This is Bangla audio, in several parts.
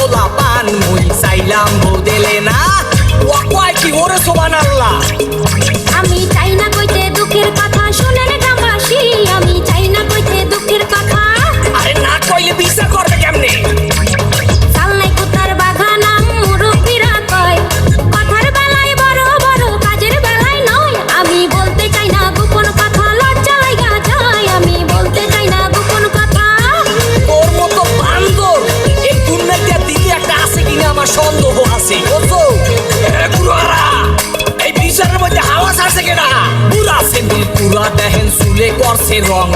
পোলা পান মুই চাইলাম বউ দিলে না ও কয় কি ওরে সুবহানাল্লাহ আমি চাই না কইতে দুঃখের কথা শুনেন গ্রামবাসী আমি চাই না কইতে দুঃখের কথা আরে না কইলে বিচার করবে কেমনে চালনাই কুতার বাগানাম মুরব্বিরা কয় কথার বেলায় বড় বড় কাজের বেলায় নয় আমি বলতে চাই না গোপন কথা লজ্জা লাগা যায় আমি বলতে চাই না গোপন কথা তোর মতো বান্দর এই দুনিয়াতে দিদি একটা আছে কিনা আমার সন্দেহ আছে বুঝছো গুরুরা এই বিচারের মধ্যে হাওয়া ছাড়ছে কেনা পুরা সেন্দিল পুরা দেখেন চুলে করছে রং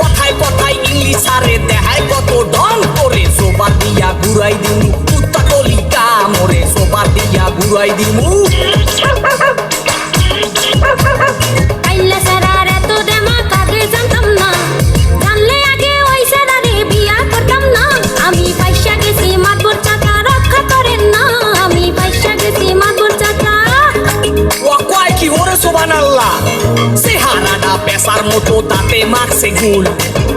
কথায় কথায় ইংলিশ আরে দেখায় কত ঢং করে সোবার দিয়া ঘুরাই দিমু কুত্তা কলিকা মোরে সোবার দিয়া ঘুরাই দিমু আইলা সারার এত দেমা কাকে জানতাম না জানলে আগে ওই সারারে বিয়া করতাম না আমি পয়সা গেছি মাতবর চাচা রক্ষা করেন না আমি পয়সা গেছি মাতবর চাচা ও কয় কি ওরে সুবহানাল্লাহ চেহারাটা পেশার মতো দাঁতে মারছে গুল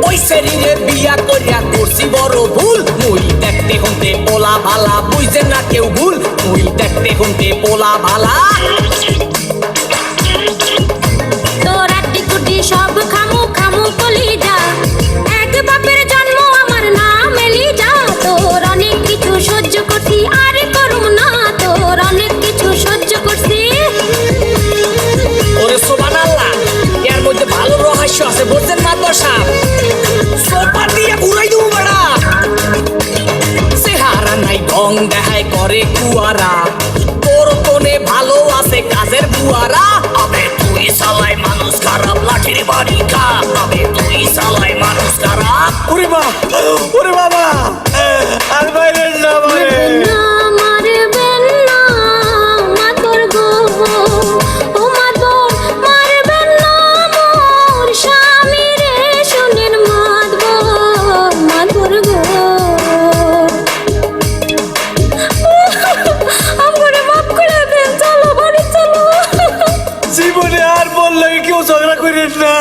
ওই শরীরে বিয়া করিয়া করছি বড় ভুল মুই দেখতে হতে পোলা ভালা বুঝে না কেউ ভুল মুই দেখতে হতে পোলা ভালা তোর আটটি কুটি সব খামু খামু কলি যা এক বাপের জন্ম আমার নাম এলি যা তোর অনেক কিছু সহ্য করছি আরে করুম না তোর অনেক কিছু সহ্য করছি ওরে সুবহানাল্লাহ এর মধ্যে ভালো রহস্য আছে বুঝছেন না তো সাহেব সোপা দিয়ে ঘুরাই দেবো বেড়া চেহারা নাই ঢং দেখায় করে কুয়ারা তোর কোনে ভালো আছে কাজের বুয়ারা আবে তুই সালাই মানুষ খারাপ লাঠির বাড়ি খা আবে তুই সালাই মানুষ খারাপ ওরে বাবা আর বাইরে না না মারবেন না মাতর গো ও মাতর মারবেন না মোর স্বামী রে শুনেন মাতর গো আমরে মাফ করে দেন চলো বাড়ি চলো জীবনে আর বললে কেউ ঝগড়া করিস না